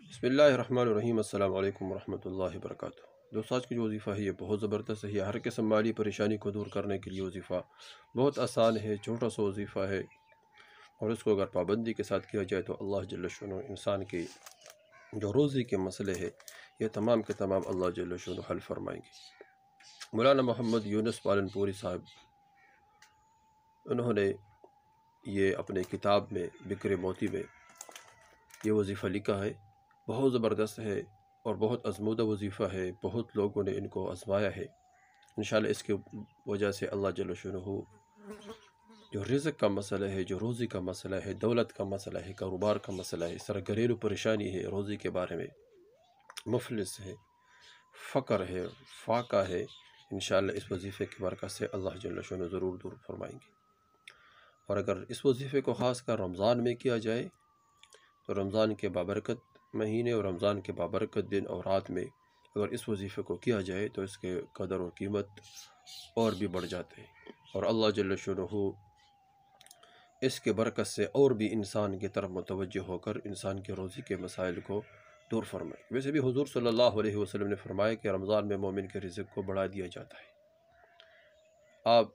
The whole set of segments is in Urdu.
بسم اللہ الرحمن الرحیم۔ السلام علیکم ورحمۃ اللہ وبرکاتہ۔ دوست، آج کی جو وظیفہ ہے یہ بہت زبردست ہے۔ ہر قسم مالی پریشانی کو دور کرنے کے لیے وظیفہ بہت آسان ہے، چھوٹا سا وظیفہ ہے، اور اس کو اگر پابندی کے ساتھ کیا جائے تو اللہ جل شانہ انسان کی جو روزی کے مسئلے ہے یہ تمام کے تمام اللہ جل شانہ حل فرمائیں گے۔ مولانا محمد یونس پالن پوری صاحب انہوں نے یہ اپنے کتاب میں بکر موتی میں یہ وظیفہ لکھا ہے۔ بہت زبردست ہے اور بہت آزمودہ وظیفہ ہے، بہت لوگوں نے ان کو آزمایا ہے۔ انشاءاللہ اس کی وجہ سے اللہ جل شانہ جو رزق کا مسئلہ ہے، جو روزی کا مسئلہ ہے، دولت کا مسئلہ ہے، کاروبار کا مسئلہ ہے، اس طرح گھریلو پریشانی ہے، روزی کے بارے میں مفلس ہے، فقر ہے، فاقہ ہے، انشاءاللہ اس وظیفے کی برکت سے اللہ جل شانہ ضرور دور فرمائیں گے۔ اور اگر اس وظیفے کو خاص کر رمضان میں کیا جائے تو رمضان کے بابرکت مہینے اور رمضان کے بابرکت دن اور رات میں اگر اس وظیفے کو کیا جائے تو اس کے قدر و قیمت اور بھی بڑھ جاتے ہیں، اور اللہ جل شانہ اس کے برکت سے اور بھی انسان کی طرف متوجہ ہو کر انسان کے روزی کے مسائل کو دور فرمائے۔ ویسے بھی حضور صلی اللہ علیہ وسلم نے فرمایا کہ رمضان میں مومن کے رزق کو بڑھا دیا جاتا ہے۔ آپ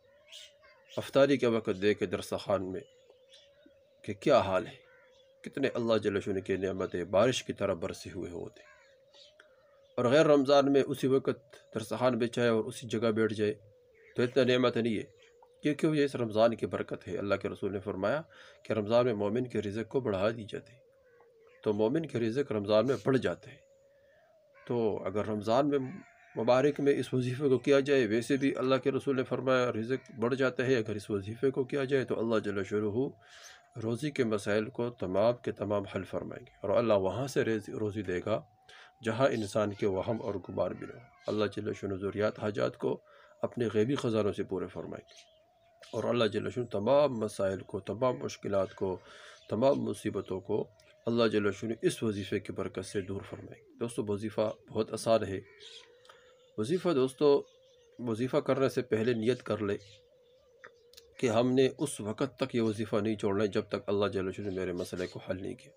افطاری کے وقت دیکھیں دسترخوان میں کہ کیا حال ہے، کتنے اللہ جل شانہ کی نعمتیں بارش کی طرح برسے ہوئے ہوتے ہیں، اور غیر رمضان میں اسی وقت دسترخوان بچھائے اور اسی جگہ بیٹھ جائے تو اتنا نعمت نہیں ہے، کیونکہ یہ اس رمضان کی برکت ہے۔ اللہ کے رسول نے فرمایا کہ رمضان میں مومن کے رزق کو بڑھا دی جاتی ہے، تو مومن کے رزق رمضان میں بڑھ جاتے ہیں۔ تو اگر رمضان میں مبارک میں اس وظیفے کو کیا جائے، ویسے بھی اللہ کے رسول نے فرمایا رزق بڑھ جاتا ہے، اگر اس وظیفے کو کیا جائے تو اللہ جل شانہ روزی کے مسائل کو تمام کے تمام حل فرمائیں گے، اور اللہ وہاں سے روزی دے گا جہاں انسان کے وہم اور گمار بھی نہ ہو۔ اللہ جل شانہ ضروریات حاجات کو اپنے غیبی خزانوں سے پورے فرمائیں گے، اور اللہ جل شانہ تمام مسائل کو، تمام مشکلات کو، تمام مصیبتوں کو اللہ جل شانہ اس وظیفے کی برکت سے دور فرمائیں گے۔ دوستو، وظیفہ بہت آسان ہے۔ وظیفہ کرنے سے پہلے نیت کر لے کہ ہم نے اس وقت تک یہ وظیفہ نہیں چھوڑنا ہے جب تک اللہ جل شانہ میرے مسئلے کو حل نہیں کیا،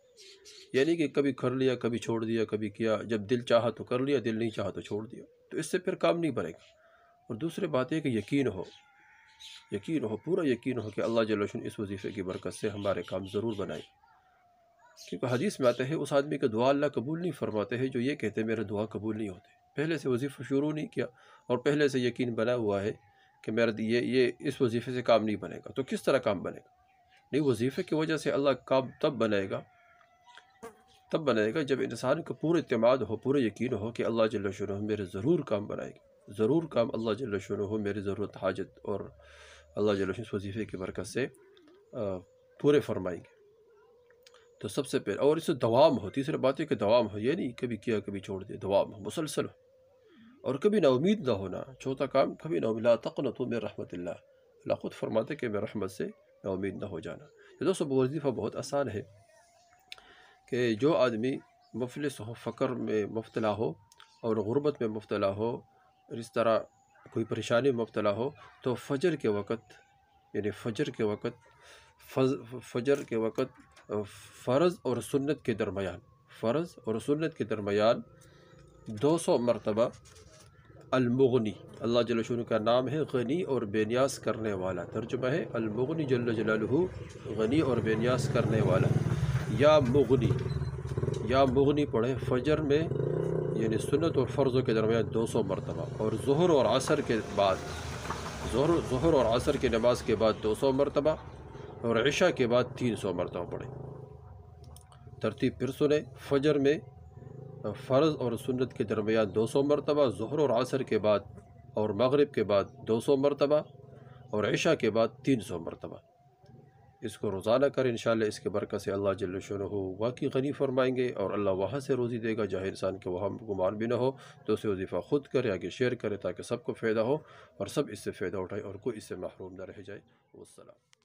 یعنی کہ کبھی کر لیا، کبھی چھوڑ دیا، کبھی کیا، جب دل چاہا تو کر لیا، دل نہیں چاہا تو چھوڑ دیا، تو اس سے پھر کام نہیں بنے گا۔ اور دوسری بات ہے کہ یقین ہو، پورا یقین ہو کہ اللہ جل شانہ اس وظیفے کی برکت سے ہمارے کام ضرور بنائے، کیونکہ حدیث میں آتا ہے اس آدمی کا دعا اللہ قبول نہیں فرماتے ہیں جو یہ کہتے ہیں میرے دعا قبول نہیں ہوتے، پہلے سے وظیفہ شروع نہیں کیا اور پہلے سے یقین بنا ہوا ہے کہ میرا یہ اس وظیفے سے کام نہیں بنے گا، تو کس طرح کام بنے گا؟ نہیں، وظیفے کی وجہ سے اللہ کام تب بنائے گا جب انسان کو پورا اعتماد ہو، پورا یقین ہو کہ اللہ جل شانہ میرے ضرور کام بنائے گا، ضرور کام اللہ جل شانہ میری ضرورت حاجت اور اللہ جل شانہ اس وظیفے کی برکت سے پورے فرمائیں گے۔ تو سب سے پہلے، اور اس سے دوام ہو، تیسری بات ہے کہ دوام ہو، یہ نہیں کبھی کیا کبھی چھوڑ دیا، دوام ہو، مسلسل ہو، اور کبھی نا امید نہ ہونا۔ چوتھا کام، کبھی نا امید، لا تقنطوا من رحمت اللہ، اللہ خود فرماتے کہ میں رحمت سے نا امید نہ ہو جانا۔ یہ دوستو وظیفہ بہت آسان ہے کہ جو آدمی مفلس ہو، فقر میں مبتلا ہو اور غربت میں مبتلا ہو، اس طرح کوئی پریشانی میں مبتلا ہو، تو فجر کے وقت فرض اور سنت کے درمیان 200 مرتبہ المغنی، اللہ جل شانہ کا نام ہے غنی اور بے نیاز کرنے والا، ترجمہ ہے المغنی جل جلالہ، غنی اور بے نیاز کرنے والا، یا مغنی پڑھے فجر میں، یعنی سنت اور فرضوں کے درمیان 200 مرتبہ، اور ظہر اور عصر کی نماز کے بعد 200 مرتبہ، اور عشاء کے بعد 300 مرتبہ پڑھیں۔ ترتیب پھر سنیں، فجر میں فرض اور سنت کے درمیان 200 مرتبہ، ظہر اور عصر کے بعد اور مغرب کے بعد 200 مرتبہ، اور عشاء کے بعد 300 مرتبہ۔ اس کو روزانہ کریں، انشاءاللہ اس کے برکت سے اللہ جل شانہ واقعی غنی فرمائیں گے، اور اللہ وہاں سے روزی دے گا جہاں انسان کے وہم گمان بھی نہ ہو۔ تو اسے وظیفہ خود کرے، آگے شیئر کرے تاکہ سب کو فائدہ ہو اور سب اس سے فائدہ اٹھائے اور کوئی اس سے محروم نہ رہ جائے۔ والسلام۔